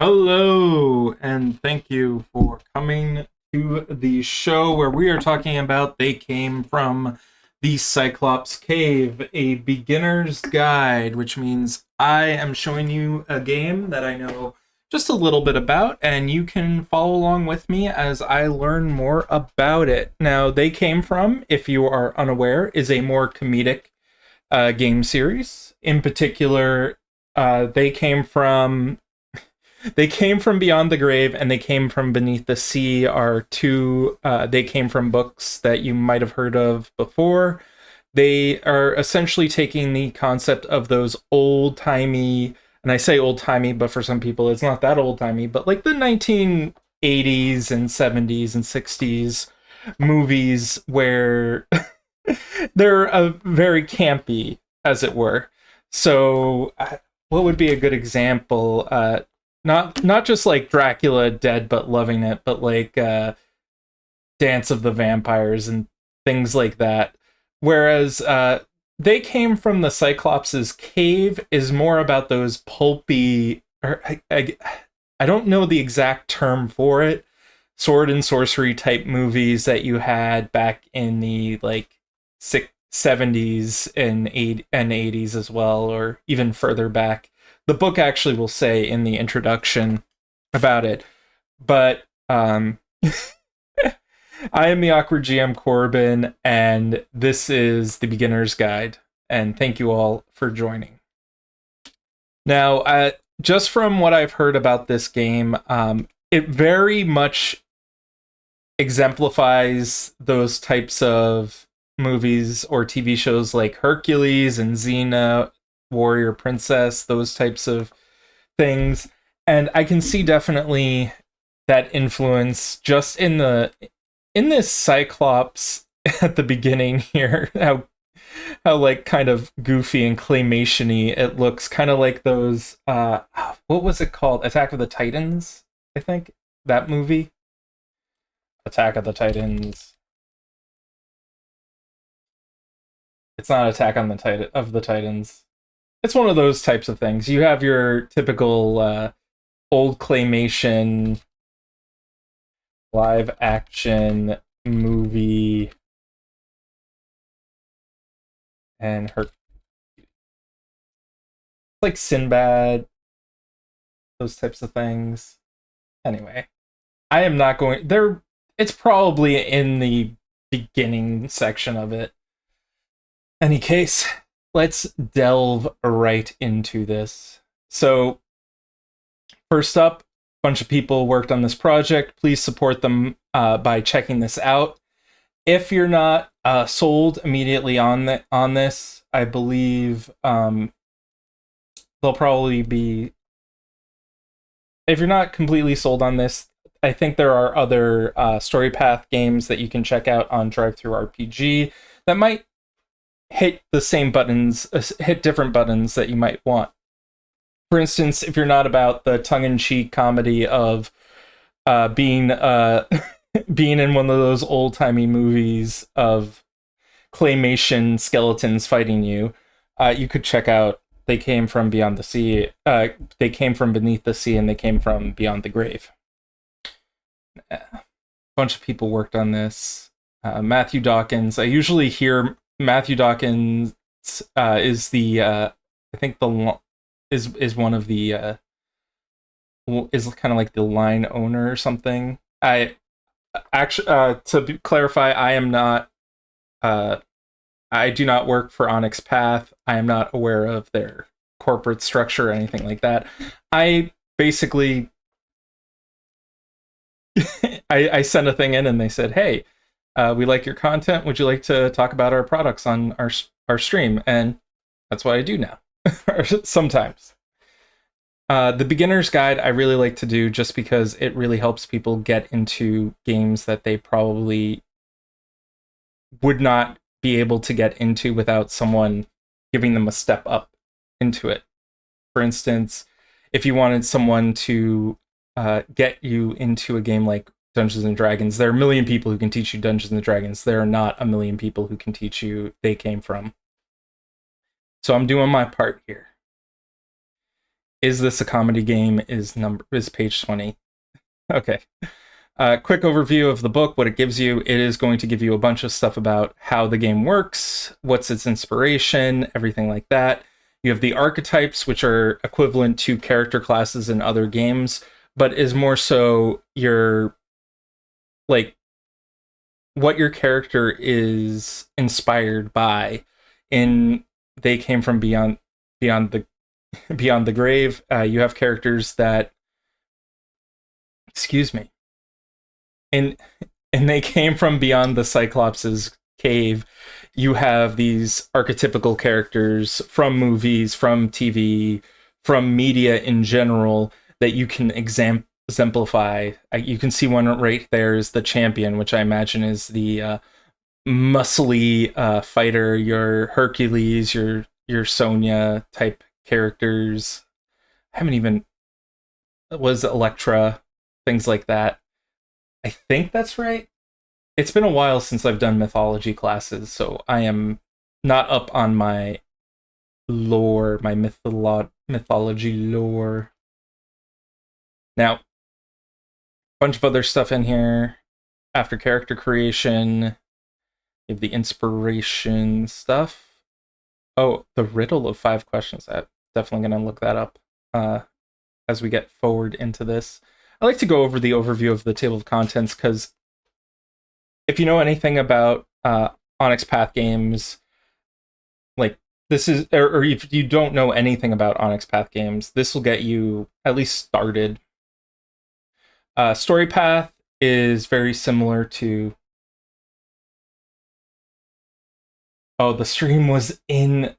Hello, and thank you for coming to the show where we are talking about They Came from the Cyclops Cave, a beginner's guide, which means I am showing you a game that I know just a little bit about, and you can follow along with me as I learn more about it. Now, They Came From, if you are unaware, is a more comedic game series. In particular, they came from Beyond the Grave and They Came from Beneath the Sea are two They Came from books that you might have heard of before. They are essentially taking the concept of those old timey, and I say old timey, but for some people it's not that old timey, but like the 1980s and 70s and 60s movies where they're very campy, as it were. So, what would be a good example? Not just like Dracula Dead but Loving It, but like Dance of the Vampires and things like that. Whereas They Came from the Cyclops' Cave is more about those pulpy, or I don't know the exact term for it, sword and sorcery type movies that you had back in the like 70s and 80s as well, or even further back. The book actually will say in the introduction about it. But I am the awkward GM Corbin, and this is the beginner's guide. And thank you all for joining. Now, just from what I've heard about this game, it very much exemplifies those types of movies or TV shows like Hercules and Xena, Warrior Princess, those types of things. And I can see definitely that influence just in this Cyclops at the beginning here, how like kind of goofy and claymation-y it looks, kind of like those what was it called? Attack of the Titans, I think. That movie. Attack of the Titans. It's not Attack on the Titans. It's one of those types of things. You have your typical old claymation live action movie and her like Sinbad, those types of things. Anyway, I am not going there. It's probably in the beginning section of it. Any case, let's delve right into this. So, first up, a bunch of people worked on this project. Please support them by checking this out. If you're not sold immediately on this, I believe they'll probably be. If you're not completely sold on this, I think there are other story path games that you can check out on DriveThruRPG that might hit the same buttons, hit different buttons that you might want. For instance, if you're not about the tongue-in-cheek comedy of being being in one of those old-timey movies of claymation skeletons fighting you, you could check out They Came from Beyond the Sea. They Came from Beneath the Sea, and They Came from Beyond the Grave. A bunch of people worked on this. Matthew Dawkins. I usually hear Matthew Dawkins is the I think the is one of the is kind of like the line owner or something. I actually clarify, I am not I do not work for Onyx Path. I am not aware of their corporate structure or anything like that. I basically I sent a thing in and they said, "Hey, we like your content. Would you like to talk about our products on our stream?" And that's what I do now. Sometimes. The beginner's guide I really like to do just because it really helps people get into games that they probably would not be able to get into without someone giving them a step up into it. For instance, if you wanted someone to get you into a game like Dungeons and Dragons, there are a million people who can teach you Dungeons and Dragons. There are not a million people who can teach you They Came From. So I'm doing my part here. Is this a comedy game? Is page 20. Okay. Quick overview of the book, what it gives you. It is going to give you a bunch of stuff about how the game works, what's its inspiration, everything like that. You have the archetypes, which are equivalent to character classes in other games, but is more so your, like, what your character is inspired by. In They Came from Beyond the Beyond the Grave, you have characters that, excuse me, and They Came from Beyond the Cyclops' cave. You have these archetypical characters from movies, from TV, from media in general that you can exemplify. You can see one right there is the champion, which I imagine is the muscly fighter. Your Hercules, your Sonya type characters. I haven't even was Electra, things like that. I think that's right. It's been a while since I've done mythology classes, so I am not up on my lore, my mythology lore. Now, a bunch of other stuff in here. After character creation, you have the inspiration stuff. Oh, the riddle of 5 questions. I'm definitely going to look that up as we get forward into this. I like to go over the overview of the table of contents because if you know anything about Onyx Path games, like this is, or if you don't know anything about Onyx Path games, this will get you at least started. Story Path is very similar to. Oh, the stream was in.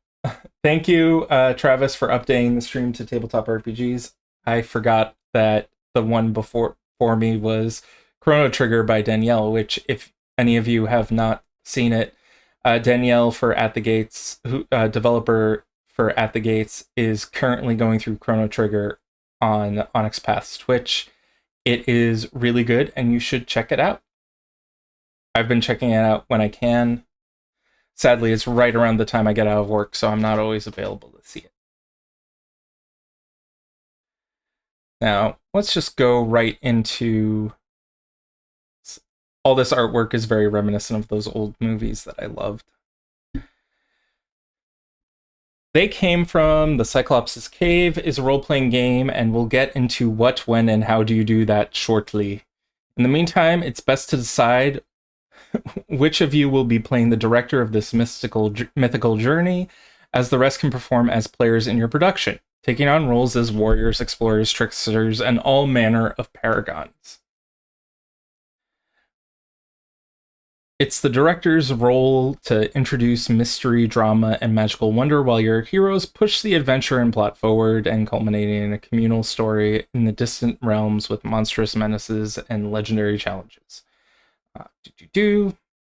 Thank you, Travis, for updating the stream to Tabletop RPGs. I forgot that the one before me was Chrono Trigger by Danielle, which, if any of you have not seen it, Danielle for At the Gates, who developer for At the Gates, is currently going through Chrono Trigger on Onyx Path's Twitch. It is really good, and you should check it out. I've been checking it out when I can. Sadly, it's right around the time I get out of work, so I'm not always available to see it. Now, let's just go right into. All this artwork is very reminiscent of those old movies that I loved. They Came from the Cyclops' Cave is a role-playing game, and we'll get into what, when, and how do you do that shortly. In the meantime, it's best to decide which of you will be playing the director of this mythical journey, as the rest can perform as players in your production, taking on roles as warriors, explorers, tricksters, and all manner of paragons. It's the director's role to introduce mystery, drama, and magical wonder while your heroes push the adventure and plot forward, and culminating in a communal story in the distant realms with monstrous menaces and legendary challenges.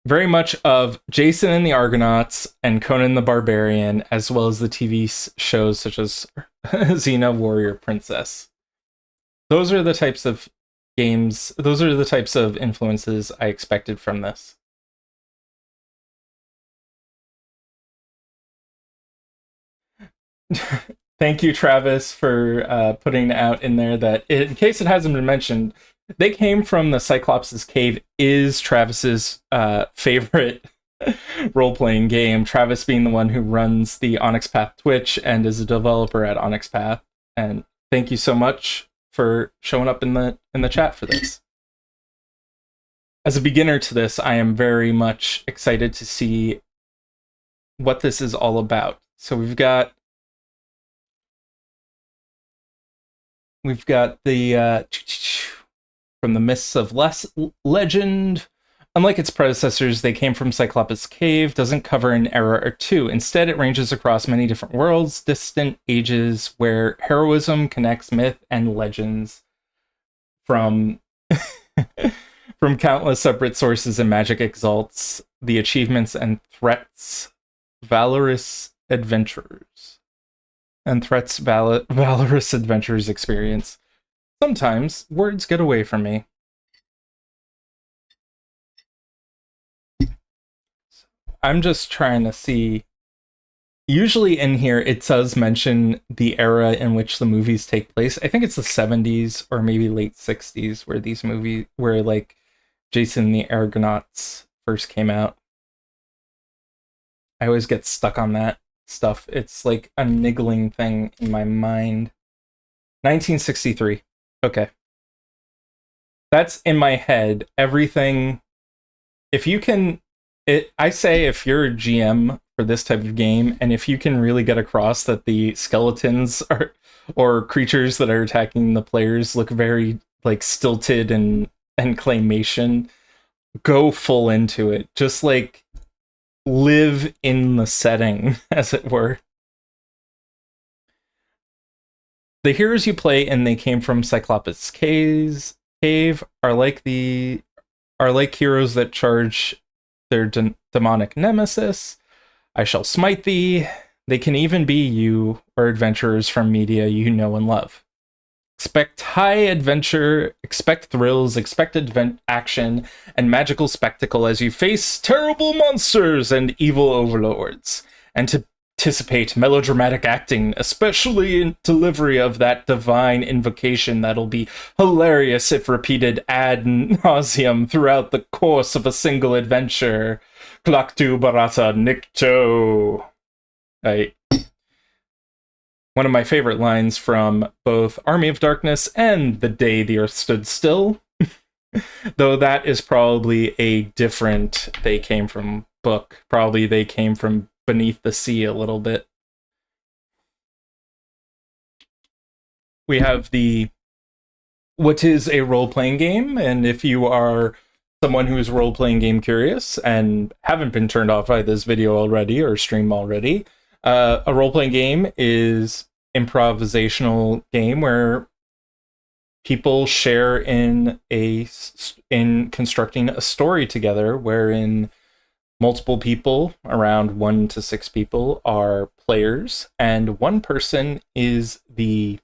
Very much of Jason and the Argonauts and Conan the Barbarian, as well as the TV shows such as Xena Warrior Princess. Those are the types of games, those are the types of influences I expected from this. Thank you, Travis, for putting out in there that, in case it hasn't been mentioned, They Came from the Cyclops' Cave is Travis's favorite role-playing game. Travis being the one who runs the Onyx Path Twitch and is a developer at Onyx Path. And thank you so much for showing up in the chat for this. As a beginner to this, I am very much excited to see what this is all about. So we've got the from the mists of legend. Unlike its predecessors, They Came from Cyclops' Cave doesn't cover an era or two. Instead, it ranges across many different worlds, distant ages, where heroism connects myth and legends from from countless separate sources, and magic exalts the achievements and threats valorous adventurers valorous adventurers experience. Sometimes words get away from me. I'm just trying to see. Usually in here, it does mention the era in which the movies take place. I think it's the 70s or maybe late 60s where these movies, where like Jason and the Argonauts first came out. I always get stuck on that stuff. It's like a niggling thing in my mind. 1963. Okay. That's in my head. Everything. If you can, I say if you're a GM for this type of game, and if you can really get across that the skeletons are or creatures that are attacking the players look very like stilted and claymation, go full into it. Just like live in the setting, as it were. The heroes you play and they came from Cyclops cave are like heroes that charge their demonic nemesis. I shall smite thee. They can even be you or adventurers from media you know and love. Expect high adventure, expect thrills, expect action, and magical spectacle as you face terrible monsters and evil overlords. And to anticipate melodramatic acting, especially in delivery of that divine invocation that'll be hilarious if repeated ad nauseum throughout the course of a single adventure. Klaktu Barata Nikto. One of my favorite lines from both Army of Darkness and The Day the Earth Stood Still. Though that is probably a different They Came From book. Probably They Came From Beneath the Sea a little bit. We have what is a role-playing game, and if you are someone who is role-playing game curious and haven't been turned off by this video already or stream already, a role-playing game is improvisational game where people share in constructing a story together, wherein multiple people, around 1 to 6 people, are players, and one person is the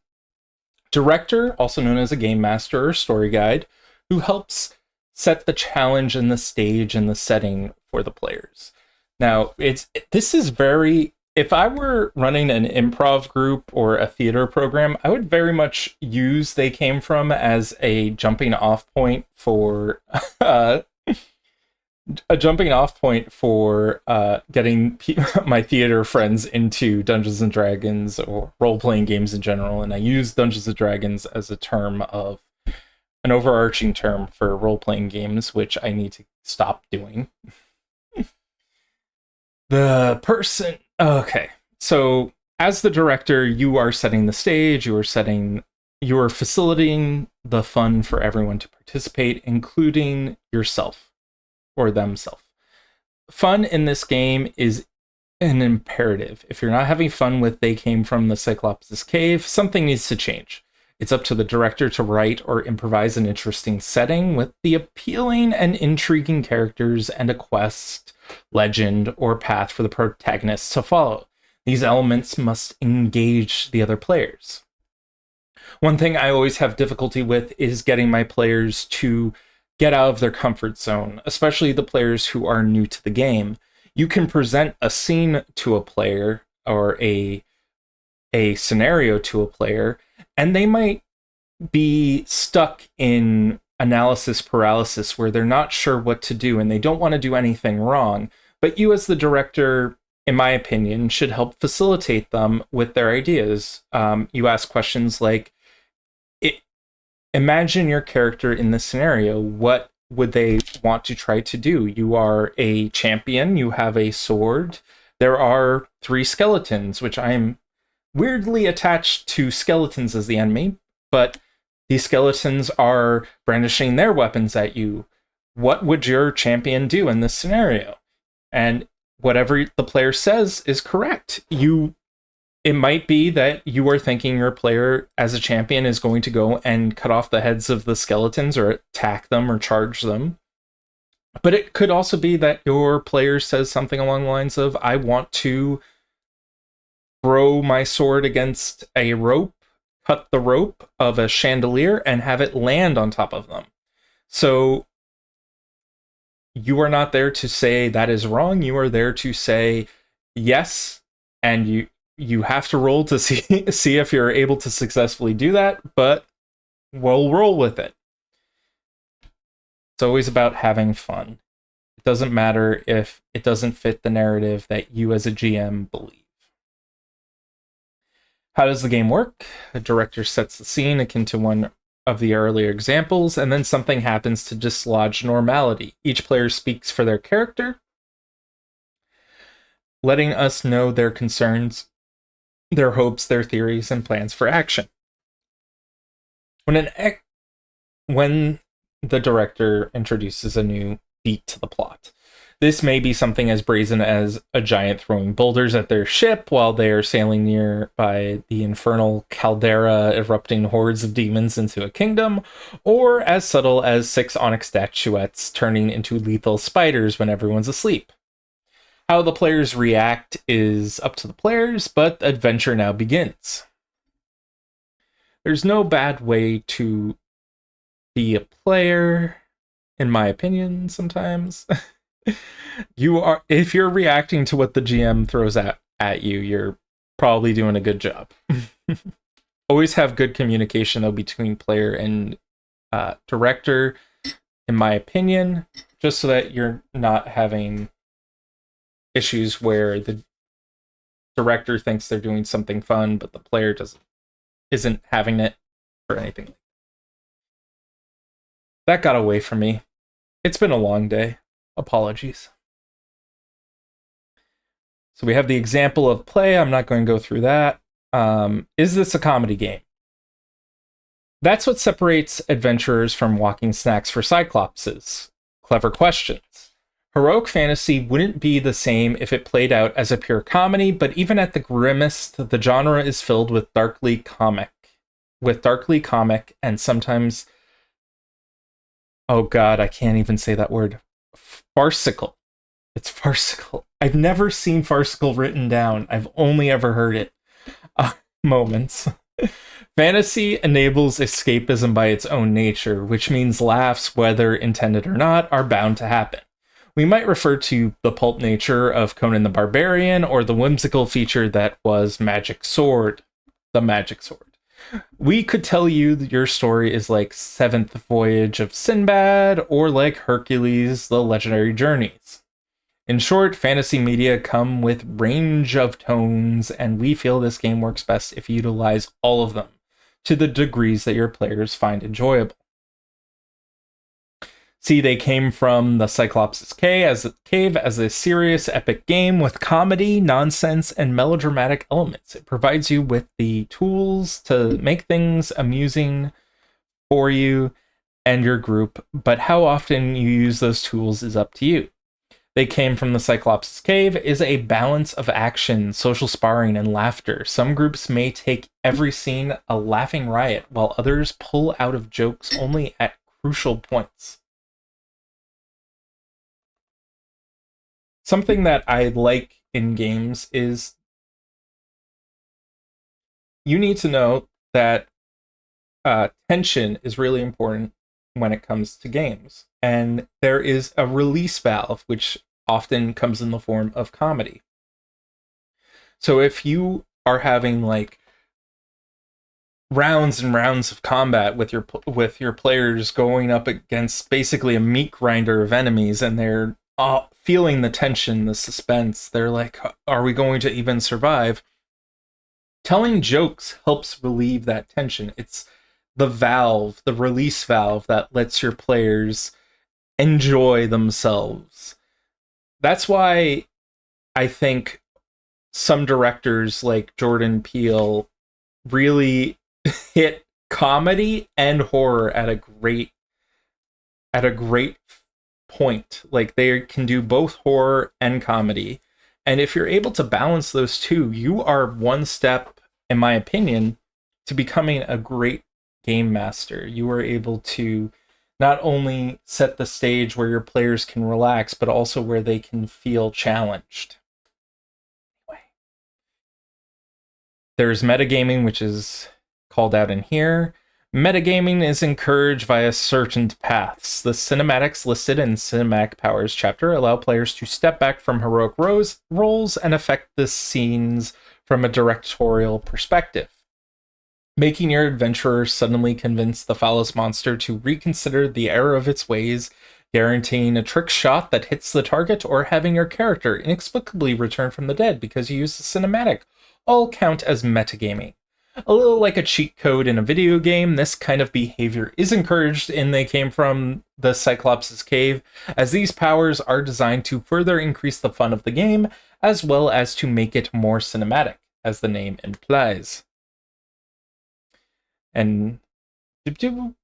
director, also known as a game master or story guide, who helps set the challenge and the stage and the setting for the players. Now, this is very... If I were running an improv group or a theater program, I would very much use They Came From as a jumping off point for getting my theater friends into Dungeons and Dragons or role-playing games in general. And I use Dungeons and Dragons as a term of an overarching term for role-playing games, which I need to stop doing. Okay, so as the director, you are setting the stage, you are facilitating the fun for everyone to participate, including yourself or themselves. Fun in this game is an imperative. If you're not having fun with They Came From the Cyclops' Cave, something needs to change. It's up to the director to write or improvise an interesting setting with the appealing and intriguing characters and a quest, legend, or path for the protagonists to follow. These elements must engage the other players. One thing I always have difficulty with is getting my players to get out of their comfort zone, especially the players who are new to the game. You can present a scene to a player or a scenario to a player, and they might be stuck in analysis paralysis where they're not sure what to do and they don't want to do anything wrong. But you as the director, in my opinion, should help facilitate them with their ideas. You ask questions like, imagine your character in this scenario. What would they want to try to do? You are a champion. You have a sword. There are 3 skeletons, which I am weirdly attached to skeletons as the enemy, but these skeletons are brandishing their weapons at you. What would your champion do in this scenario? And whatever the player says is correct. It might be that you are thinking your player as a champion is going to go and cut off the heads of the skeletons or attack them or charge them. But it could also be that your player says something along the lines of, I want to throw my sword against a rope, cut the rope of a chandelier, and have it land on top of them. So you are not there to say that is wrong. You are there to say, yes, and you have to roll to see if you're able to successfully do that, but we'll roll with it. It's always about having fun. It doesn't matter if it doesn't fit the narrative that you as a GM believe. How does the game work? A director sets the scene akin to one of the earlier examples, and then something happens to dislodge normality. Each player speaks for their character, letting us know their concerns, their hopes, their theories, and plans for action. When the director introduces a new beat to the plot, this may be something as brazen as a giant throwing boulders at their ship while they are sailing near by the infernal caldera, erupting hordes of demons into a kingdom, or as subtle as 6 onyx statuettes turning into lethal spiders when everyone's asleep. How the players react is up to the players, but the adventure now begins. There's no bad way to be a player, in my opinion, sometimes. If you're reacting to what the GM throws at you, you're probably doing a good job. Always have good communication, though, between player and director, in my opinion, just so that you're not having issues where the director thinks they're doing something fun, but the player isn't having it or anything. That got away from me. It's been a long day. Apologies. So we have the example of play. I'm not going to go through that. Is this a comedy game? That's what separates adventurers from walking snacks for Cyclopses. Clever questions. Heroic fantasy wouldn't be the same if it played out as a pure comedy, but even at the grimmest, the genre is filled with darkly comic and sometimes, oh god, I can't even say that word, farcical. It's farcical. I've never seen farcical written down. I've only ever heard it. Moments. Fantasy enables escapism by its own nature, which means laughs, whether intended or not, are bound to happen. We might refer to the pulp nature of Conan the Barbarian or the whimsical feature that was Magic Sword, the Magic Sword. We could tell you that your story is like Seventh Voyage of Sinbad or like Hercules, the Legendary Journeys. In short, fantasy media come with range of tones, and we feel this game works best if you utilize all of them to the degrees that your players find enjoyable. See, they came from the Cyclops' Cave as a serious, epic game with comedy, nonsense, and melodramatic elements. It provides you with the tools to make things amusing for you and your group, but how often you use those tools is up to you. They came from the Cyclops' Cave is a balance of action, social sparring, and laughter. Some groups may take every scene a laughing riot, while others pull out of jokes only at crucial points. Something that I like in games is you need to know that tension is really important when it comes to games. And there is a release valve, which often comes in the form of comedy. So if you are having like rounds and rounds of combat with your players going up against basically a meat grinder of enemies, and they're feeling the tension, the suspense, they're like, are we going to even survive? Telling jokes helps relieve that tension. It's the release valve that lets your players enjoy themselves. That's why I think some directors like Jordan Peele really hit comedy and horror at a great point. Like, they can do both horror and comedy. And if you're able to balance those two, you are one step, in my opinion, to becoming a great game master. You are able to not only set the stage where your players can relax, but also where they can feel challenged. Anyway, there's metagaming, which is called out in here. Metagaming is encouraged via certain paths. The cinematics listed in Cinematic Powers chapter allow players to step back from heroic roles and affect the scenes from a directorial perspective, making your adventurer suddenly convince the phallus monster to reconsider the error of its ways, guaranteeing a trick shot that hits the target, or having your character inexplicably return from the dead because you used a cinematic, all count as metagaming. A little like a cheat code in a video game, this kind of behavior is encouraged and they came from the Cyclops' cave, as these powers are designed to further increase the fun of the game, as well as to make it more cinematic, as the name implies. And you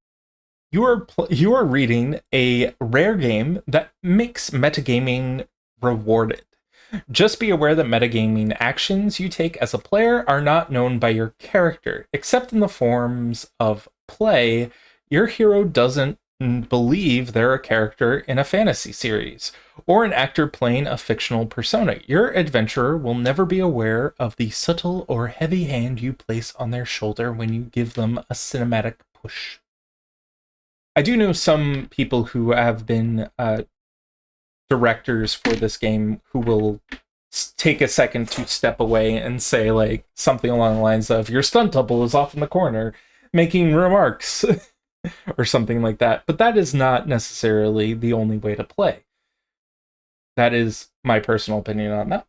are reading a rare game that makes metagaming rewarded. Just be aware that metagaming actions you take as a player are not known by your character, except in the forms of play. Your hero doesn't believe they're a character in a fantasy series, or an actor playing a fictional persona. Your adventurer will never be aware of the subtle or heavy hand you place on their shoulder when you give them a cinematic push. I do know some people who have been directors for this game who will take a second to step away and say like something along the lines of your stunt double is off in the corner making remarks or something like that, but that is not necessarily the only way to play. That is my personal opinion on that.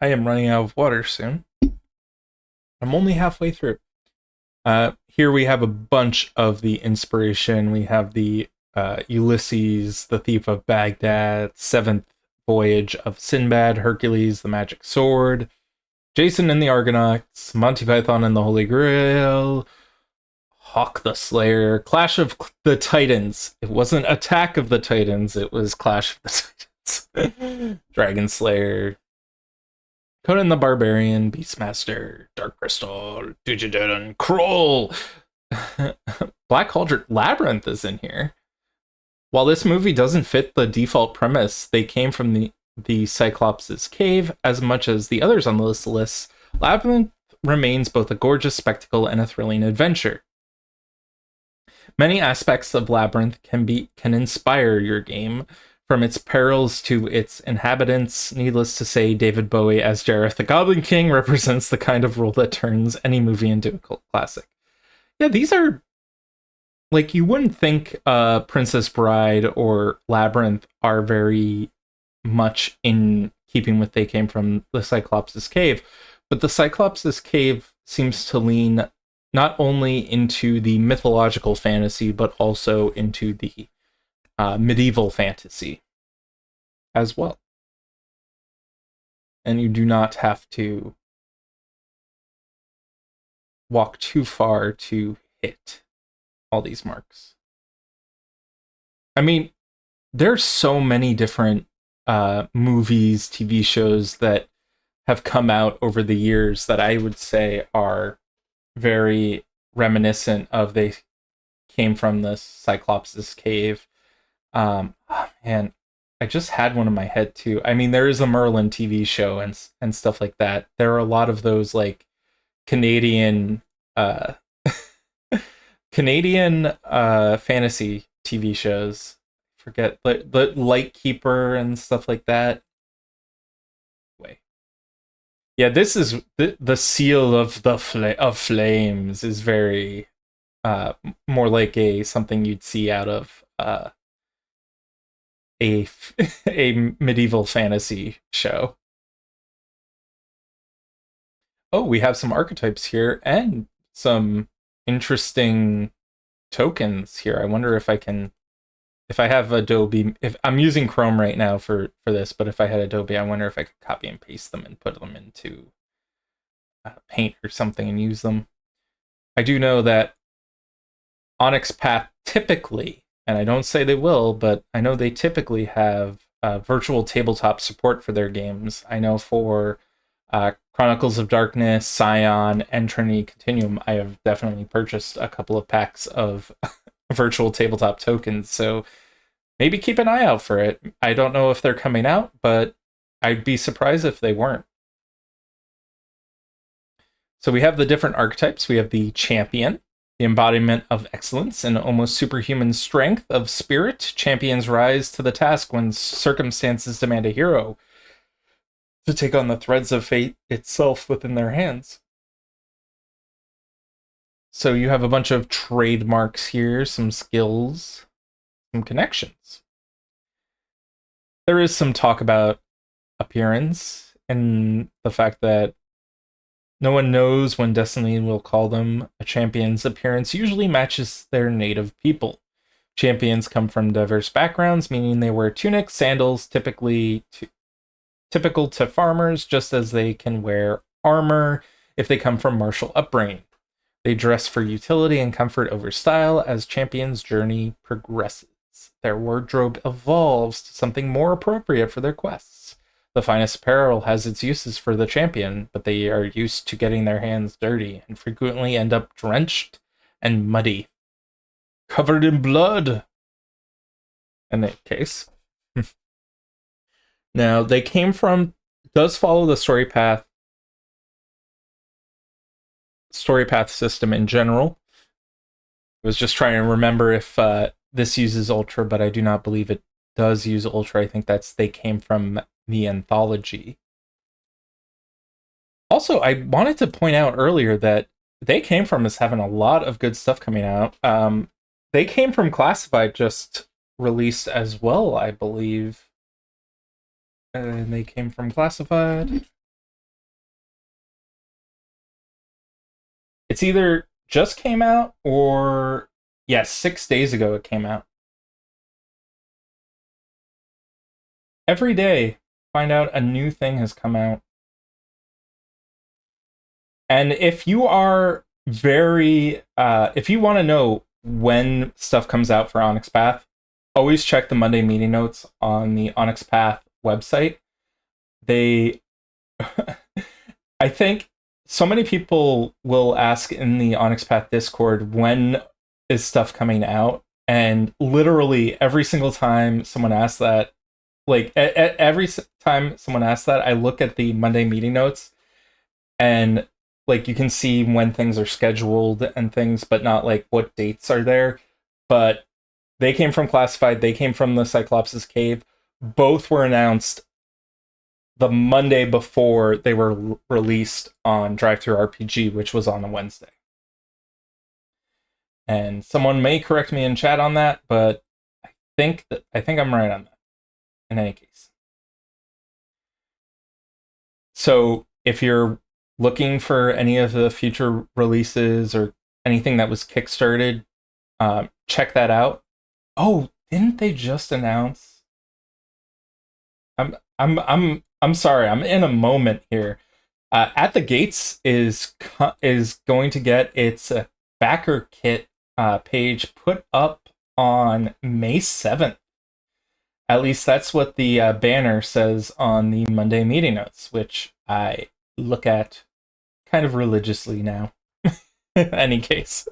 I am running out of water soon. I'm only halfway through. Here we have a bunch of the inspiration. We have the Ulysses, the Thief of Baghdad, Seventh Voyage of Sinbad, Hercules, the Magic Sword, Jason and the Argonauts, Monty Python and the Holy Grail, Hawk the Slayer, Clash of the Titans. It wasn't Attack of the Titans, it was Clash of the Titans. Dragon Slayer, Conan the Barbarian, Beastmaster, Dark Crystal, Dujadan, Kroll. Black Cauldron Labyrinth is in here. While this movie doesn't fit the default premise, they came from the Cyclops' cave as much as the others on this list. Labyrinth remains both a gorgeous spectacle and a thrilling adventure. Many aspects of Labyrinth can inspire your game, from its perils to its inhabitants. Needless to say, David Bowie as Jareth the Goblin King represents the kind of role that turns any movie into a cult classic. Yeah, these are like, you wouldn't think Princess Bride or Labyrinth are very much in keeping with they came from the Cyclops' cave, but the Cyclops' cave seems to lean not only into the mythological fantasy, but also into the medieval fantasy as well. And you do not have to walk too far to hit all these marks. I mean, there's so many different movies, TV shows that have come out over the years that I would say are very reminiscent of they came from the Cyclops' cave. And I just had one in my head too. I mean, there is a Merlin TV show and stuff like that. There are a lot of those like Canadian Canadian fantasy TV shows. Forget the Lightkeeper and stuff like that. Wait. Yeah, this is the seal of the flames is very more like something you'd see out of a a medieval fantasy show. Oh, we have some archetypes here and some interesting tokens here. I wonder if if I have Adobe, if I'm using Chrome right now for this, but if I had Adobe, I wonder if I could copy and paste them and put them into Paint or something and use them. I do know that Onyx Path typically, and I don't say they will, but I know they typically have virtual tabletop support for their games. I know for Chronicles of Darkness, Scion, and Trinity Continuum, I have definitely purchased a couple of packs of virtual tabletop tokens, so maybe keep an eye out for it. I don't know if they're coming out, but I'd be surprised if they weren't. So we have the different archetypes. We have the champion, the embodiment of excellence and almost superhuman strength of spirit. Champions rise to the task when circumstances demand a hero to take on the threads of fate itself within their hands. So you have a bunch of trademarks here, some skills, some connections. There is some talk about appearance and the fact that no one knows when destiny will call them. A champion's appearance usually matches their native people. Champions come from diverse backgrounds, meaning they wear tunics, sandals, typical to farmers, just as they can wear armor if they come from martial upbringing. They dress for utility and comfort over style as champions' journey progresses. Their wardrobe evolves to something more appropriate for their quests. The finest apparel has its uses for the champion, but they are used to getting their hands dirty and frequently end up drenched and muddy, covered in blood. In that case. Now, they came from, does follow the story path system in general. I was just trying to remember if this uses Ultra, but I do not believe it does use Ultra. I think they came from the anthology. Also, I wanted to point out earlier that They Came From is having a lot of good stuff coming out. They Came From Classified just released as well, I believe. And They Came From Classified. It's either just came out or, yes, 6 days ago it came out. Every day, find out a new thing has come out. And if you are if you want to know when stuff comes out for Onyx Path, always check the Monday meeting notes on the Onyx Path website. I think so many people will ask in the Onyx Path Discord, when is stuff coming out? And literally every single time someone asks that, every time someone asks that, I look at the Monday meeting notes and you can see when things are scheduled and things, but not what dates are there. But They Came From Classified, They Came From the Cyclops' Cave. Both were announced the Monday before they were released on DriveThruRPG, which was on a Wednesday. And someone may correct me in chat on that, but I think I'm right on that. In any case. So if you're looking for any of the future releases or anything that was kickstarted, check that out. Oh, didn't they just announce? I'm sorry. I'm in a moment here. At the Gates is going to get its backer kit page put up on May 7th. At least that's what the banner says on the Monday meeting notes, which I look at kind of religiously now. In any case,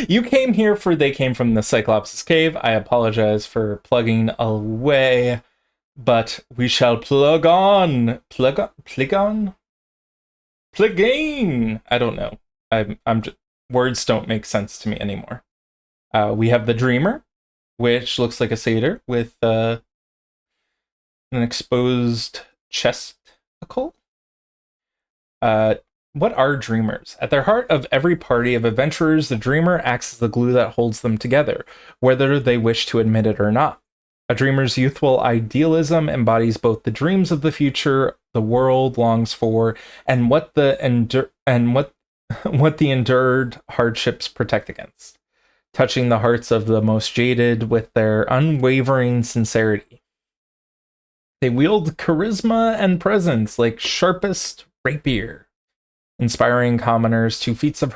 you came here for They Came From the Cyclops' Cave. I apologize for plugging away, but we shall plug on. Plug in. I don't know. I'm just, words don't make sense to me anymore. We have the Dreamer, which looks like a satyr with an exposed chesticle. What are dreamers? At their heart of every party of adventurers, the dreamer acts as the glue that holds them together, whether they wish to admit it or not. A dreamer's youthful idealism embodies both the dreams of the future the world longs for and what the endured hardships protect against, touching the hearts of the most jaded with their unwavering sincerity. They wield charisma and presence like sharpest rapier, inspiring commoners to feats of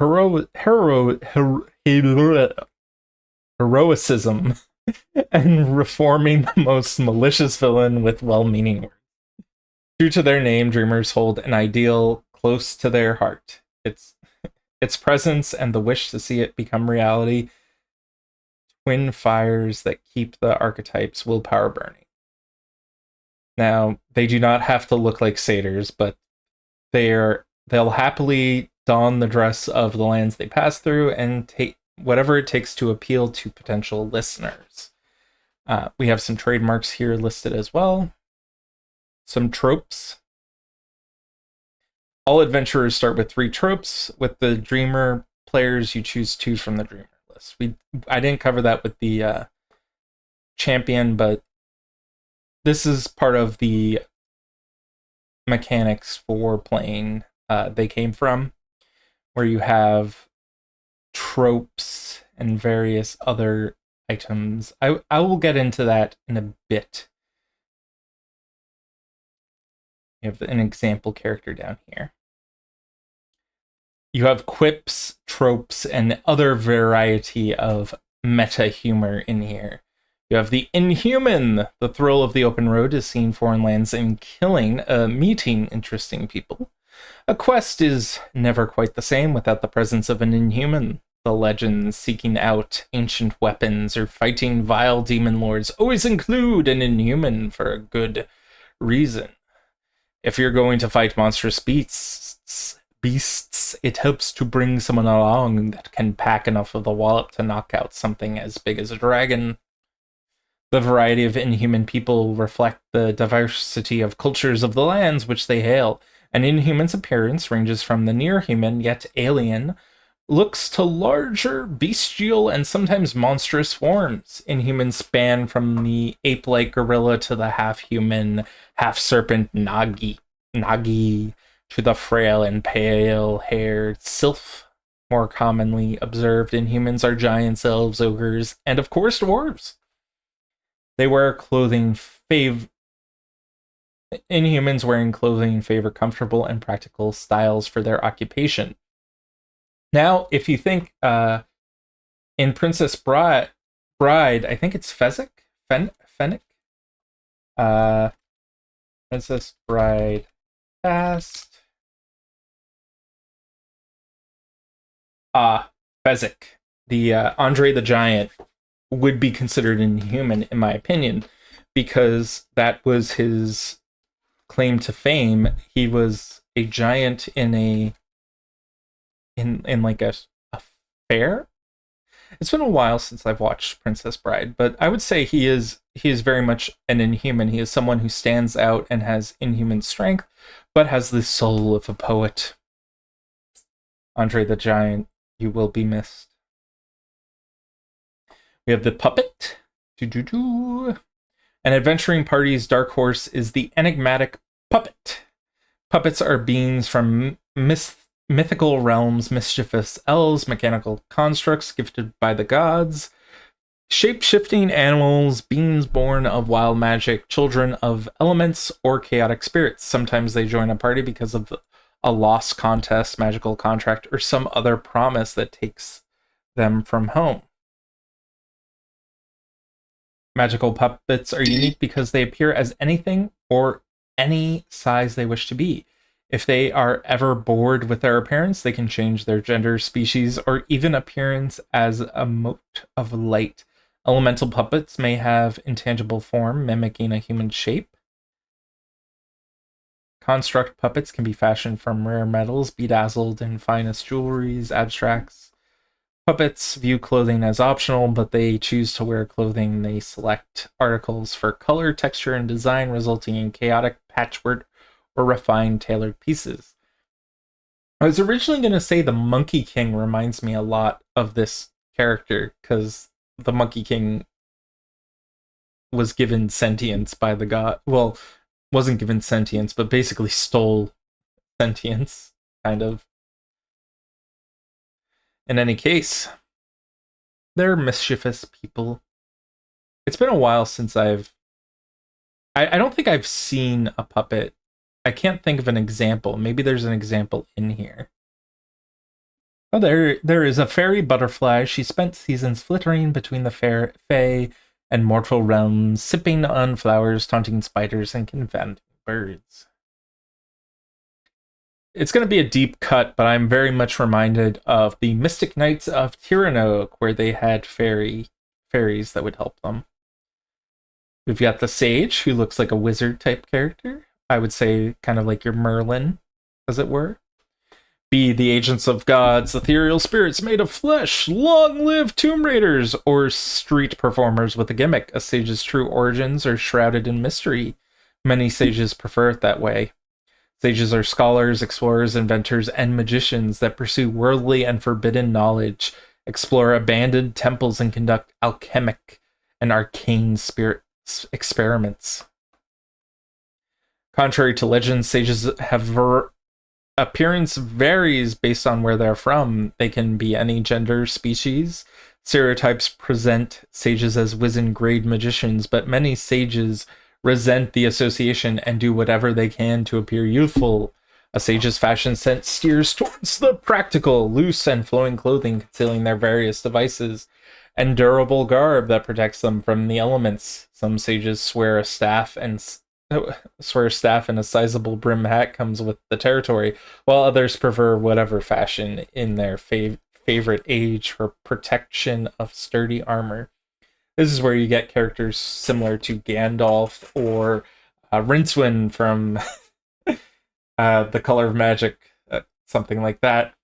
heroicism and reforming the most malicious villain with well-meaning words. True to their name, dreamers hold an ideal close to their heart. Its presence and the wish to see it become reality, twin fires that keep the archetype's willpower burning. Now, they do not have to look like satyrs, but they'll happily don the dress of the lands they pass through and take whatever it takes to appeal to potential listeners. We have some trademarks here listed as well. Some tropes. All adventurers start with 3 tropes. With the Dreamer players, you choose 2 from the Dreamer list. I didn't cover that with the champion, but this is part of the mechanics for playing They Came From, where you have tropes and various other items. I will get into that in a bit. You have an example character down here. You have quips, tropes, and other variety of meta humor in here. You have the Inhuman. The thrill of the open road is seeing foreign lands and meeting interesting people. A quest is never quite the same without the presence of an Inhuman. The legends seeking out ancient weapons or fighting vile demon lords always include an Inhuman for a good reason. If you're going to fight monstrous beasts, it helps to bring someone along that can pack enough of the wallop to knock out something as big as a dragon. The variety of Inhuman people reflect the diversity of cultures of the lands which they hail. An Inhuman's appearance ranges from the near-human, yet alien, looks to larger, bestial, and sometimes monstrous forms. Inhumans span from the ape-like gorilla to the half-human, half-serpent Nagi, to the frail and pale-haired sylph. More commonly observed Inhumans are giants, elves, ogres, and of course dwarves. They wear clothing Inhumans wearing clothing favor comfortable and practical styles for their occupation. Now, if you think in Princess Bride, I think it's Fennec? Princess Bride Fast. Fezzik. The Andre the Giant would be considered inhuman, in my opinion, because that was his claim to fame. He was a giant in like a fair. It's been a while since I've watched Princess Bride, but I would say he is very much an inhuman. He is someone who stands out and has inhuman strength, but has the soul of a poet. Andre the Giant, you will be missed. We have the puppet. An adventuring party's dark horse is the enigmatic puppet. Puppets are beings from mythical realms, mischievous elves, mechanical constructs gifted by the gods, shape-shifting animals, beings born of wild magic, children of elements, or chaotic spirits. Sometimes they join a party because of a lost contest, magical contract, or some other promise that takes them from home. Magical puppets are unique because they appear as anything or any size they wish to be. If they are ever bored with their appearance, they can change their gender, species, or even appearance as a mote of light. Elemental puppets may have intangible form, mimicking a human shape. Construct puppets can be fashioned from rare metals, bedazzled in finest jewelries, abstracts. Puppets view clothing as optional, but they choose to wear clothing. They select articles for color, texture, and design, resulting in chaotic patchwork or refined tailored pieces. I was originally going to say the Monkey King reminds me a lot of this character, because the Monkey King was given sentience by the god. Well, wasn't given sentience, but basically stole sentience, kind of. In any case, they're mischievous people. It's been a while since I don't think I've seen a puppet. I can't think of an example. Maybe there's an example in here. Oh, there is a fairy butterfly. She spent seasons flittering between the fae and mortal realms, sipping on flowers, taunting spiders, and confounding birds. It's going to be a deep cut, but I'm very much reminded of the Mystic Knights of Tiranoak, where they had fairies that would help them. We've got the Sage, who looks like a wizard type character. I would say kind of like your Merlin, as it were. Be the agents of gods, ethereal spirits made of flesh, long live tomb raiders, or street performers with a gimmick. A sage's true origins are shrouded in mystery. Many sages prefer it that way. Sages are scholars, explorers, inventors, and magicians that pursue worldly and forbidden knowledge, explore abandoned temples, and conduct alchemic and arcane spirit experiments. Contrary to legend, sages have appearance varies based on where they're from. They can be any gender, species. Stereotypes present sages as wizened grade magicians, but many sages resent the association and do whatever they can to appear youthful. A sage's fashion sense steers towards the practical, loose and flowing clothing concealing their various devices, and durable garb that protects them from the elements. Some sages swear a staff and a sizable brim hat comes with the territory, while others prefer whatever fashion in their favorite age for protection of sturdy armor. This is where you get characters similar to Gandalf or Rincewind from The Color of Magic, something like that.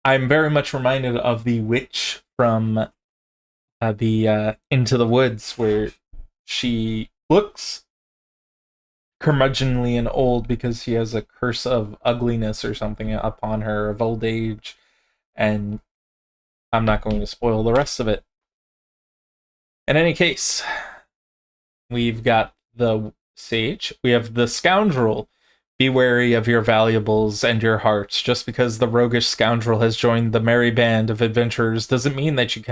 I'm very much reminded of the witch from the Into the Woods, where she looks curmudgeonly and old because she has a curse of ugliness or something upon her, of old age, and I'm not going to spoil the rest of it. In any case, we've got the sage, we have the scoundrel. Be wary of your valuables and your hearts. Just because the roguish scoundrel has joined the merry band of adventurers doesn't mean that you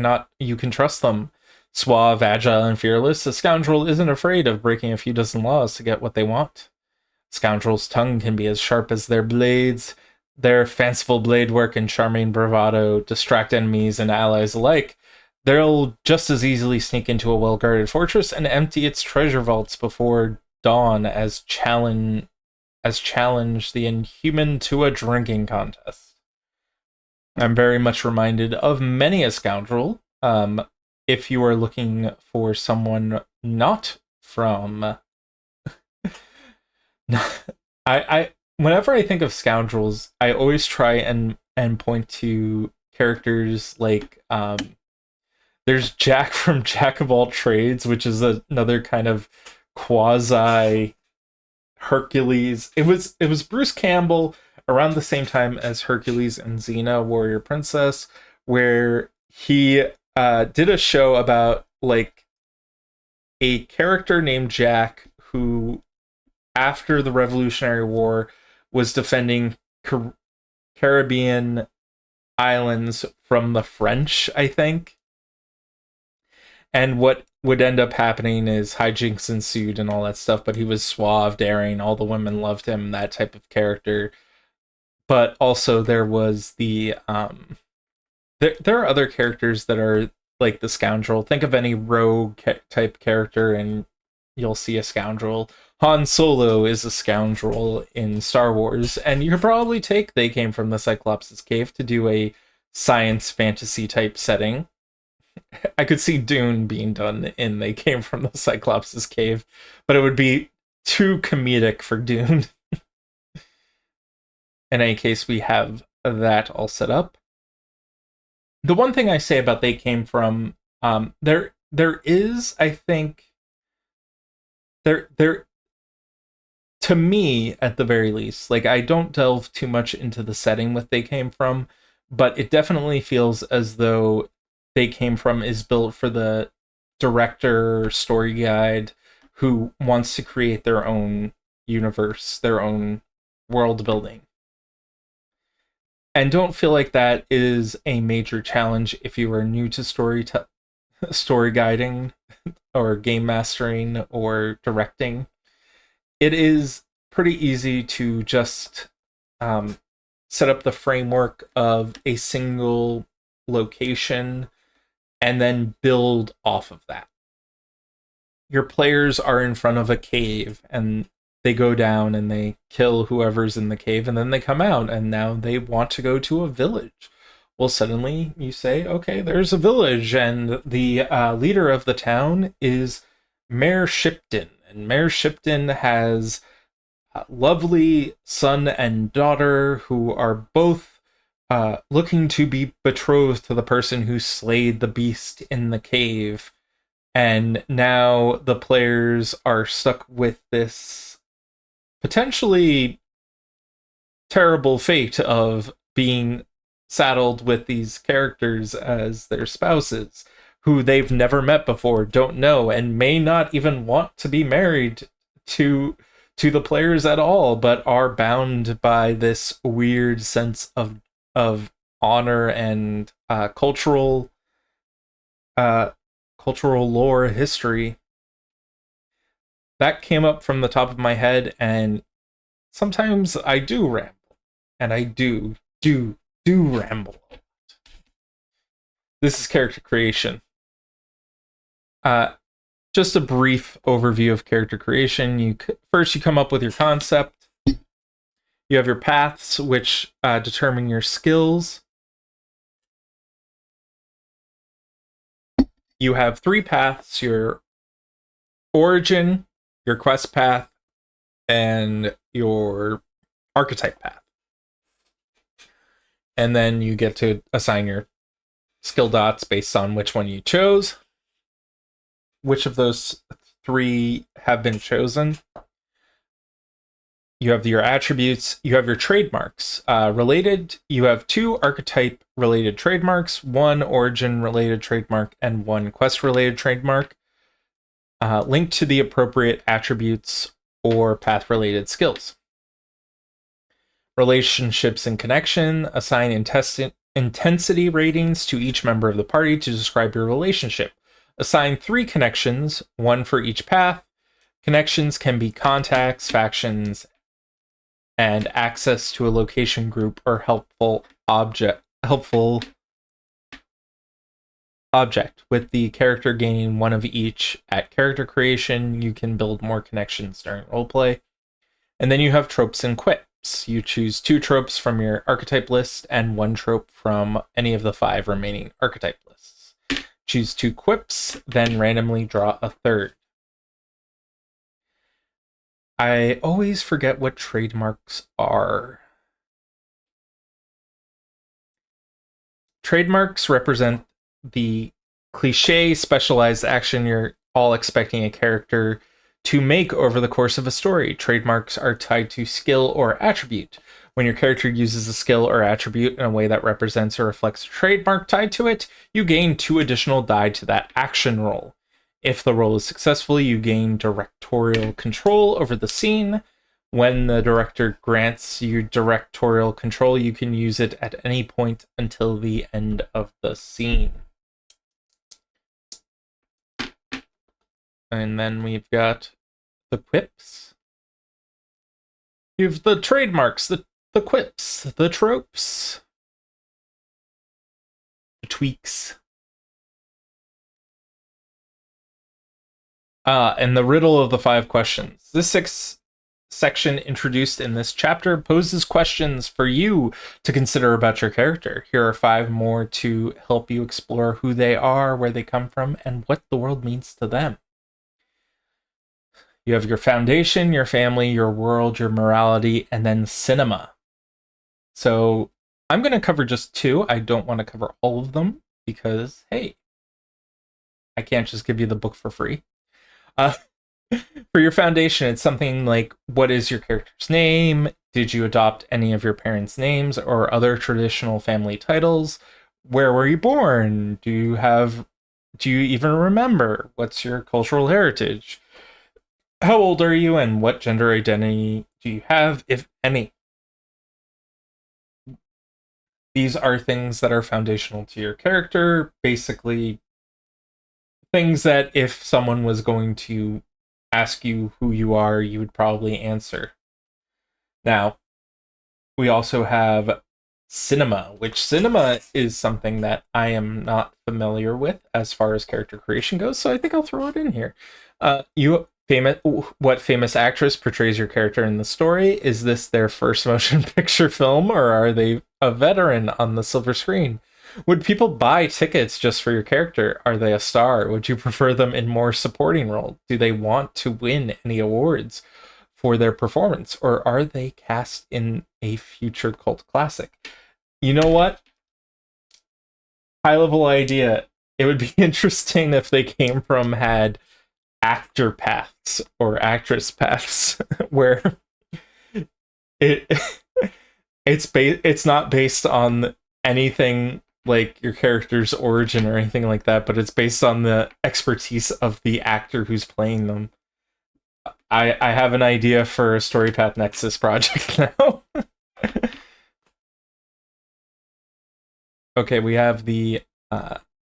can trust them. Suave, agile, and fearless, a scoundrel isn't afraid of breaking a few dozen laws to get what they want. Scoundrels' tongue can be as sharp as their blades. Their fanciful blade work and charming bravado distract enemies and allies alike. They'll just as easily sneak into a well-guarded fortress and empty its treasure vaults before dawn as challenge the inhuman to a drinking contest. I'm very much reminded of many a scoundrel. If you are looking for someone not from... I whenever I think of scoundrels, I always try and point to characters like... there's Jack from Jack of All Trades, which is another kind of quasi Hercules. It was Bruce Campbell around the same time as Hercules and Xena, Warrior Princess, where he did a show about like a character named Jack who, after the Revolutionary War, was defending Caribbean islands from the French, I think. And what would end up happening is hijinks ensued and all that stuff, but he was suave, daring, all the women loved him, that type of character. But also there was the... there are other characters that are like the scoundrel. Think of any rogue type character and you'll see a scoundrel. Han Solo is a scoundrel in Star Wars, and you could probably take They Came from the Cyclops' Cave to do a science fantasy type setting. I could see Dune being done in They Came from the Cyclops' Cave, but it would be too comedic for Dune. In any case, we have that all set up. The one thing I say about They Came From, there is, I think, there to me, at the very least, like, I don't delve too much into the setting with They Came From, but it definitely feels as though They Came From is built for the director, story guide, who wants to create their own universe, their own world building. And don't feel like that is a major challenge if you are new to story guiding or game mastering or directing. It is pretty easy to just set up the framework of a single location and then build off of that. Your players are in front of a cave and they go down and they kill whoever's in the cave, and then they come out and now they want to go to a village. Well, suddenly you say, okay, there's a village, and the leader of the town is Mayor Shipton, and Mayor Shipton has lovely son and daughter who are both looking to be betrothed to the person who slayed the beast in the cave. And now the players are stuck with this potentially terrible fate of being saddled with these characters as their spouses who they've never met before, don't know, and may not even want to be married to the players at all, but are bound by this weird sense of honor and uh, cultural lore history. That came up from the top of my head, and sometimes I do ramble, and I do ramble. This is character creation. Just a brief overview of character creation. First, you come up with your concept. You have your paths, which determine your skills. You have 3 paths: your origin, your quest path, and your archetype path. And then you get to assign your skill dots based on which one you chose. Which of those 3 have been chosen? You have your attributes, you have your trademarks. Related, you have 2 archetype related trademarks, 1 origin related trademark, and 1 quest related trademark, linked to the appropriate attributes or path related skills. Relationships and connection, assign intensity ratings to each member of the party to describe your relationship. Assign 3 connections, 1 for each path. Connections can be contacts, factions, and access to a location group or helpful object, with the character gaining 1 of each at character creation. You can build more connections during roleplay. And then you have tropes and quips. You choose 2 tropes from your archetype list and 1 trope from any of the 5 remaining archetype lists. Choose 2 quips, then randomly draw a third. I always forget what trademarks are. Trademarks represent the cliche specialized action you're all expecting a character to make over the course of a story. Trademarks are tied to skill or attribute. When your character uses a skill or attribute in a way that represents or reflects a trademark tied to it, you gain 2 additional die to that action roll. If the roll is successful, you gain directorial control over the scene. When the director grants you directorial control, you can use it at any point until the end of the scene. And then we've got the quips. You have the trademarks, the quips, the tropes, the tweaks. And the riddle of the 5 questions. This 6th section introduced in this chapter poses questions for you to consider about your character. Here are 5 more to help you explore who they are, where they come from, and what the world means to them. You have your foundation, your family, your world, your morality, and then cinema. So I'm going to cover just 2. I don't want to cover all of them because, hey, I can't just give you the book for free. For your foundation, it's something like, what is your character's name? Did you adopt any of your parents' names or other traditional family titles? Where were you born? Do you even remember? What's your cultural heritage? How old are you, and what gender identity do you have, if any? These are things that are foundational to your character, basically things that if someone was going to ask you who you are, you would probably answer. Now, we also have cinema, which cinema is something that I am not familiar with as far as character creation goes, so I think I'll throw it in here. What famous actress portrays your character in the story? Is this their first motion picture film, or are they a veteran on the silver screen? Would people buy tickets just for your character? Are they a star? Would you prefer them in more supporting role? Do they want to win any awards for their performance, or are they cast in a future cult classic? You know what? High level idea. It would be interesting if they came from had actor paths or actress paths where it it's not based on anything like your character's origin or anything like that, but it's based on the expertise of the actor who's playing them. I have an idea for a StoryPath Nexus project now. Okay, we have the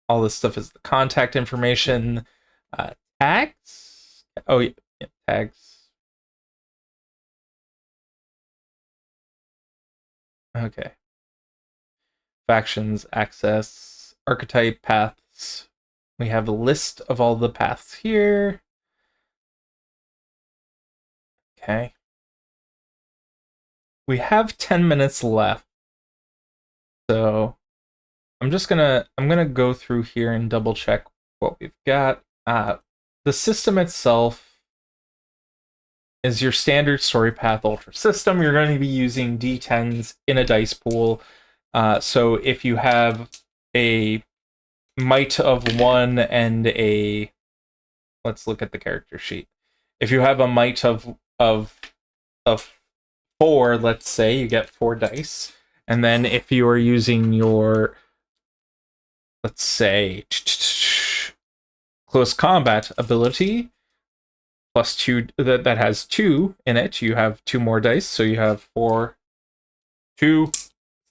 all this stuff is the contact information, tags. Oh yeah, tags. Okay. Factions, access, archetype, paths. We have a list of all the paths here. Okay. We have 10 minutes left. So I'm gonna go through here and double check what we've got. The system itself is your standard story path ultra system. You're going to be using D10s in a dice pool. So if you have a might of 1 and a, let's look at the character sheet. If you have a might of 4, let's say, you get 4 dice. And then if you are using your, let's say, close combat ability, plus 2, that has 2 in it, you have 2 more dice. So you have 4, 2,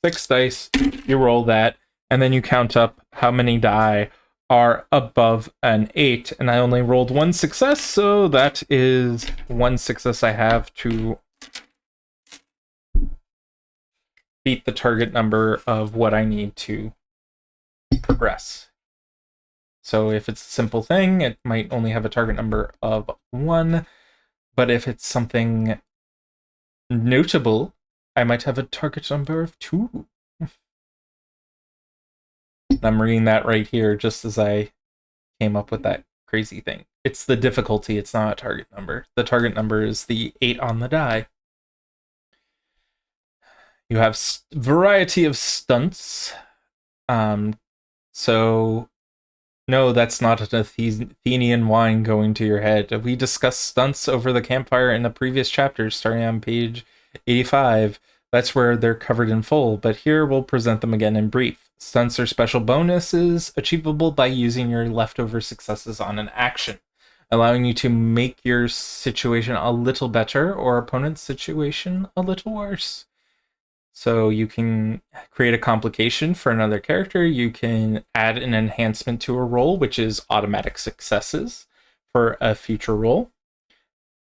6 dice. You roll that, and then you count up how many die are above an 8. And I only rolled 1 success, so that is 1 success I have to beat the target number of what I need to progress. So if it's a simple thing, it might only have a target number of 1, but if it's something notable, I might have a target number of 2. I'm reading that right here just as I came up with that crazy thing. It's the difficulty, it's not a target number. The target number is the 8 on the die. You have variety of stunts. So no, that's not an Athenian wine going to your head. We discussed stunts over the campfire in the previous chapters, starting on page 85. That's where they're covered in full, but here we'll present them again in brief. Stunts are special bonuses achievable by using your leftover successes on an action, allowing you to make your situation a little better or opponent's situation a little worse. So you can create a complication for another character. You can add an enhancement to a roll, which is automatic successes for a future roll.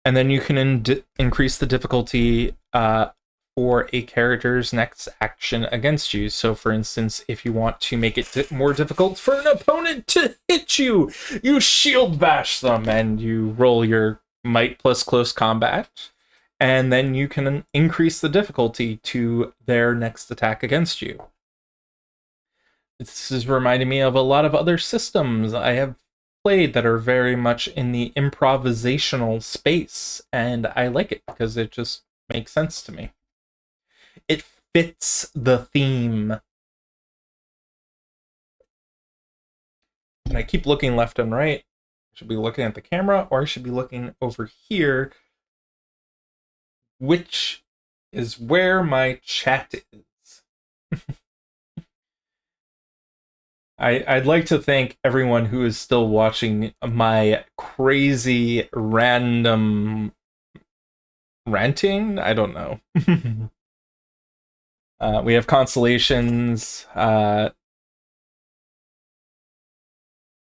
And then you can increase the difficulty for a character's next action against you. So for instance, if you want to make it more difficult for an opponent to hit you, you shield bash them and you roll your might plus close combat. And then you can increase the difficulty to their next attack against you. This is reminding me of a lot of other systems I have played that are very much in the improvisational space, and I like it because it just makes sense to me. It fits the theme. And I keep looking left and right. I should be looking at the camera, or I should be looking over here, which is where my chat is. I'd like to thank everyone who is still watching my crazy random ranting. I don't know. We have constellations,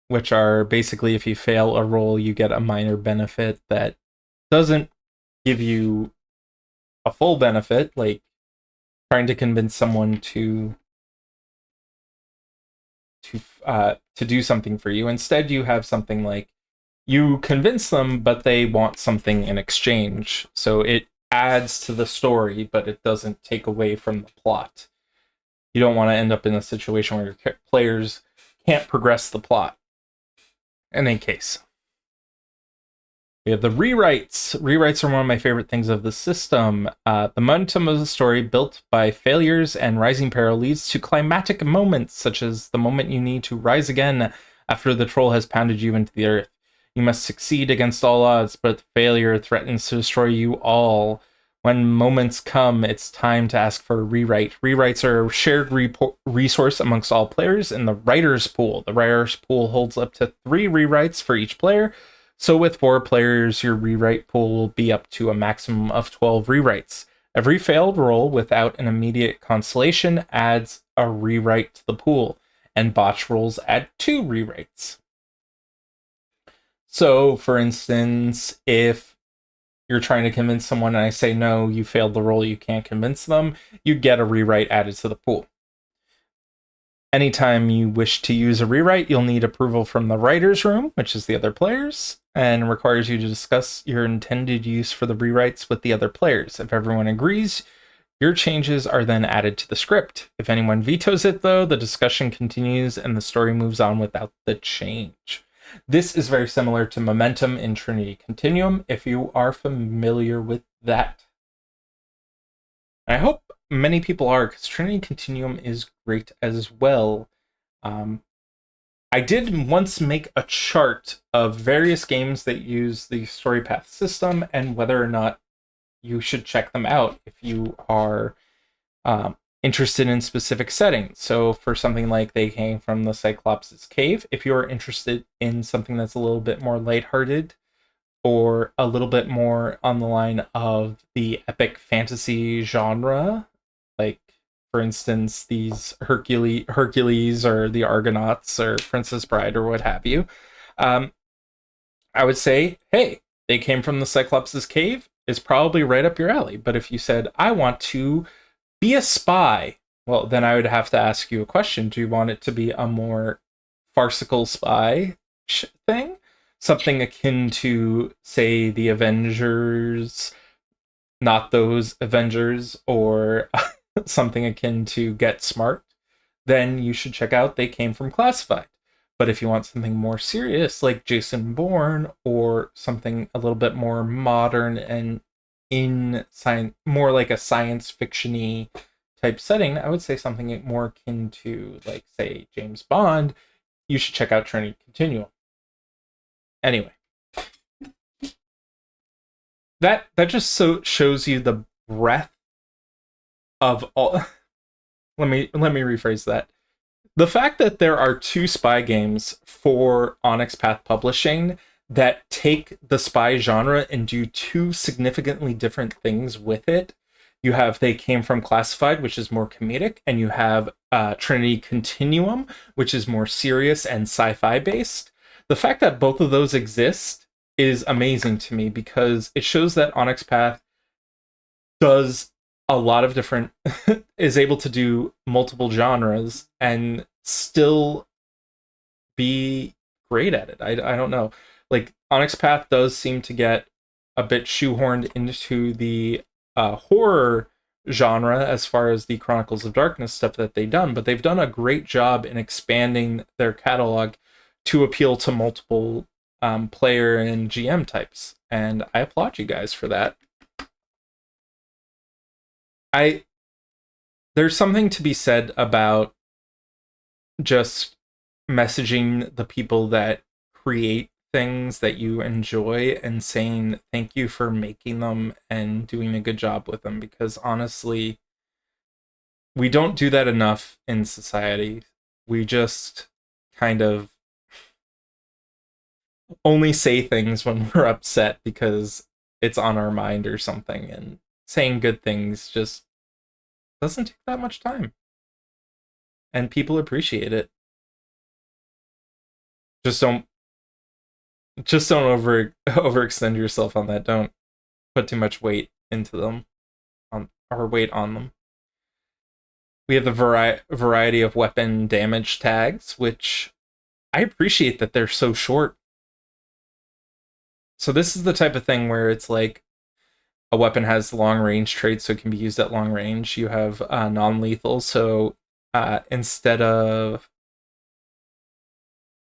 which are basically if you fail a roll, you get a minor benefit that doesn't give you a full benefit, like trying to convince someone to do something for you. Instead, you have something like you convince them, but they want something in exchange. So it adds to the story, but it doesn't take away from the plot. You don't want to end up in a situation where your players can't progress the plot. In any case, We have the rewrites. Rewrites are one of my favorite things of the system. The momentum of the story, built by failures and rising peril, leads to climactic moments, such as the moment you need to rise again after the troll has pounded you into the earth. You must succeed against all odds, but failure threatens to destroy you all. When moments come, it's time to ask for a rewrite. Rewrites are a shared resource amongst all players in the writer's pool. The writer's pool holds up to 3 rewrites for each player. So with 4 players, your rewrite pool will be up to a maximum of 12 rewrites. Every failed roll without an immediate consolation adds a rewrite to the pool, and botch rolls add 2 rewrites. So, for instance, if you're trying to convince someone and I say, no, you failed the roll, you can't convince them, you get a rewrite added to the pool. Anytime you wish to use a rewrite, you'll need approval from the writer's room, which is the other players, and requires you to discuss your intended use for the rewrites with the other players. If everyone agrees, your changes are then added to the script. If anyone vetoes it, though, the discussion continues and the story moves on without the change. This is very similar to Momentum in Trinity Continuum, if you are familiar with that. I hope many people are, because Trinity Continuum is great as well. I did once make a chart of various games that use the story path system and whether or not you should check them out if you are interested in specific settings. So for something like They Came from the Cyclops' Cave, if you're interested in something that's a little bit more lighthearted or a little bit more on the line of the epic fantasy genre, like for instance these Hercules or the Argonauts or Princess Bride or what have you, I would say, hey, They Came from the Cyclops' Cave is probably right up your alley. But if you said, I want to be a spy, well, then I would have to ask you a question. Do you want it to be a more farcical spy thing? Something akin to, say, the Avengers, not those Avengers, or something akin to Get Smart? Then you should check out They Came from Classified. But if you want something more serious, like Jason Bourne, or something a little bit more modern and in science, more like a science fiction-y type setting, I would say something more akin to, like, say, James Bond, you should check out Trinity Continuum. Anyway, that just so shows you the breadth of all. let me rephrase that. The fact that there are 2 spy games for Onyx Path Publishing that take the spy genre and do 2 significantly different things with it. You have They Came from Classified, which is more comedic, and you have Trinity Continuum, which is more serious and sci-fi based. The fact that both of those exist is amazing to me because it shows that Onyx Path does a lot of different is able to do multiple genres and still be great at it. I don't know. Like, Onyx Path does seem to get a bit shoehorned into the horror genre as far as the Chronicles of Darkness stuff that they've done, but they've done a great job in expanding their catalog to appeal to multiple player and GM types, and I applaud you guys for that. There's something to be said about just messaging the people that create things that you enjoy and saying thank you for making them and doing a good job with them, because honestly, we don't do that enough in society. We just kind of only say things when we're upset because it's on our mind or something, and saying good things just doesn't take that much time, and people appreciate it. Just don't overextend yourself on that. Don't put too much weight into them, or weight on them. We have the variety of weapon damage tags, which I appreciate that they're so short. So this is the type of thing where it's like a weapon has long range traits, so it can be used at long range. You have non-lethal, so instead of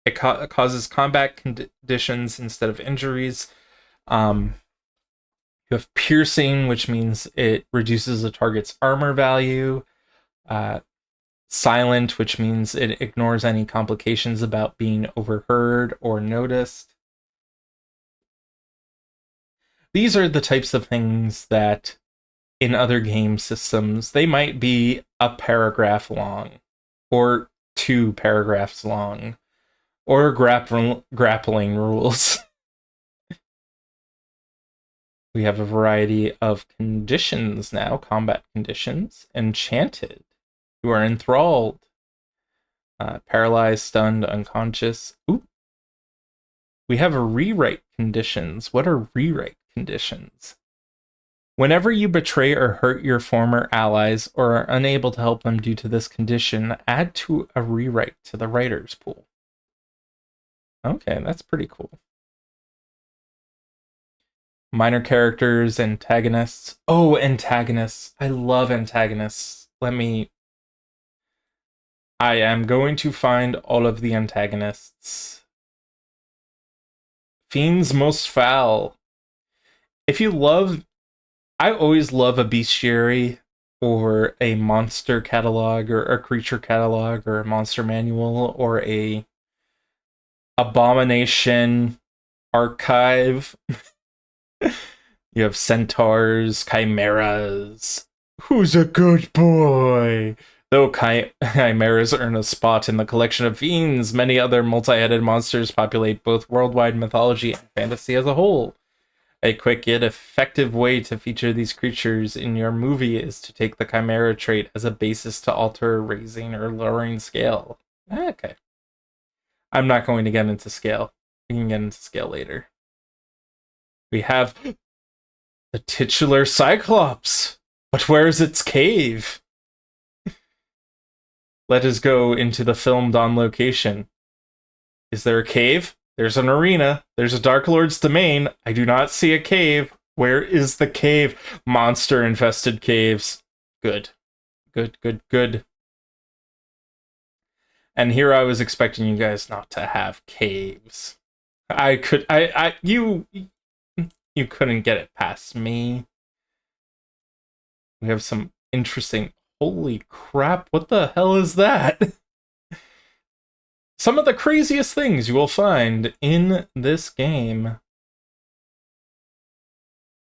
it causes combat conditions instead of injuries. You have piercing, which means it reduces the target's armor value. Silent, which means it ignores any complications about being overheard or noticed. These are the types of things that in other game systems, they might be a paragraph long, or 2 paragraphs long, or grappling rules. We have a variety of conditions now, combat conditions. Enchanted. You are enthralled. Paralyzed, stunned, unconscious. Ooh. We have a rewrite conditions. What are rewrite conditions? Whenever you betray or hurt your former allies or are unable to help them due to this condition, add to a rewrite to the writer's pool. Okay, that's pretty cool. Minor characters, antagonists. Oh, antagonists. I love antagonists. I am going to find all of the antagonists. Fiends Most Foul. If you love... I always love a bestiary or a monster catalog or a creature catalog or a monster manual or a abomination archive. You have centaurs, chimeras. Who's a good boy? Though chimeras earn a spot in the collection of fiends, many other multi-headed monsters populate both worldwide mythology and fantasy as a whole. A quick yet effective way to feature these creatures in your movie is to take the chimera trait as a basis to alter raising or lowering scale. Okay. I'm not going to get into scale. We can get into scale later. We have the titular Cyclops. But where's its cave? Let us go into the filmed on location. Is there a cave? There's an arena. There's a Dark Lord's domain. I do not see a cave. Where is the cave? Monster-infested caves. Good. Good, good, good. And here I was expecting you guys not to have caves. You couldn't get it past me. We have some interesting... Holy crap, what the hell is that? Some of the craziest things you will find in this game.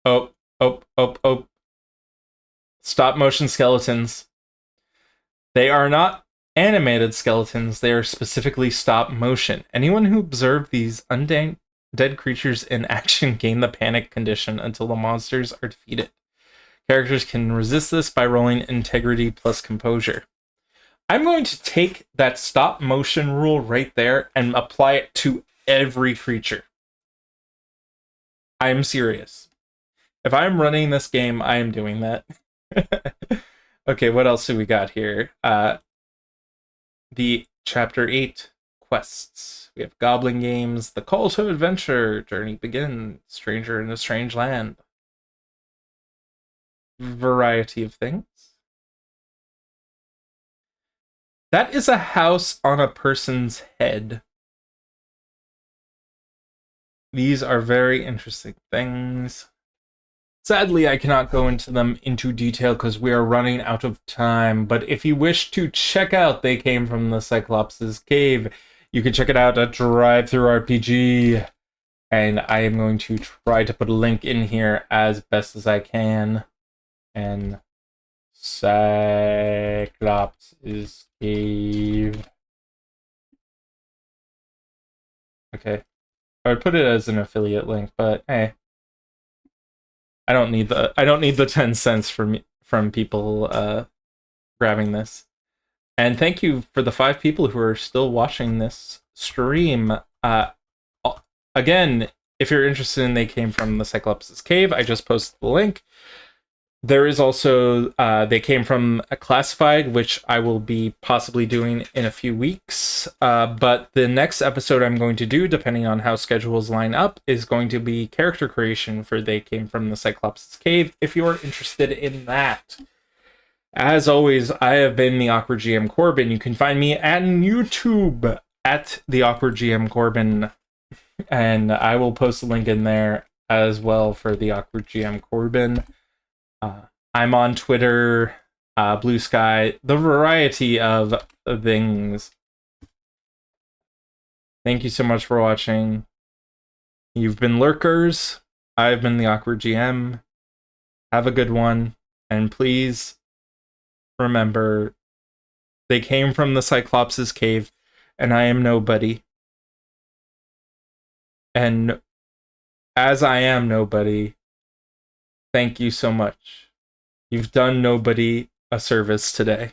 Oh. Stop motion skeletons. They are not animated skeletons, they are specifically stop motion. Anyone who observed these undead creatures in action gain the panic condition until the monsters are defeated. Characters can resist this by rolling integrity plus composure. I'm going to take that stop motion rule right there and apply it to every creature. I am serious. If I'm running this game, I am doing that. Okay, what else do we got here? The Chapter 8 quests. We have Goblin Games, The Call to Adventure, Journey Begins, Stranger in a Strange Land. Variety of things. That is a house on a person's head. These are very interesting things. Sadly, I cannot go into them into detail because we are running out of time, but if you wish to check out They Came from the Cyclops' Cave, you can check it out at DriveThruRPG, and I am going to try to put a link in here as best as I can. And Cyclops' Cave. Okay. I would put it as an affiliate link, but hey. I don't need the 10 cents from people grabbing this. And thank you for the 5 people who are still watching this stream. Again, if you're interested in They Came from the Cyclops' Cave, I just posted the link. There is also They Came from a Classified, which I will be possibly doing in a few weeks. But the next episode I'm going to do, depending on how schedules line up, is going to be character creation for They Came from the Cyclops' Cave, if you're interested in that. As always, I have been the Awkward GM Corbin. You can find me on YouTube at the Awkward GM Corbin, and I will post a link in there as well for the Awkward GM Corbin. I'm on Twitter, Blue Sky, the variety of things. Thank you so much for watching. You've been Lurkers. I've been the Awkward GM. Have a good one. And please remember, they came from the Cyclops' cave, and I am nobody. And as I am nobody, thank you so much. You've done nobody a service today.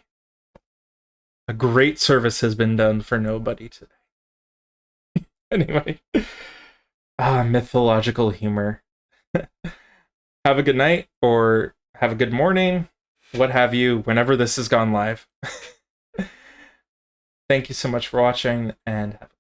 A great service has been done for nobody today. Anyway, mythological humor. Have a good night, or have a good morning, what have you, whenever this has gone live. Thank you so much for watching, and have a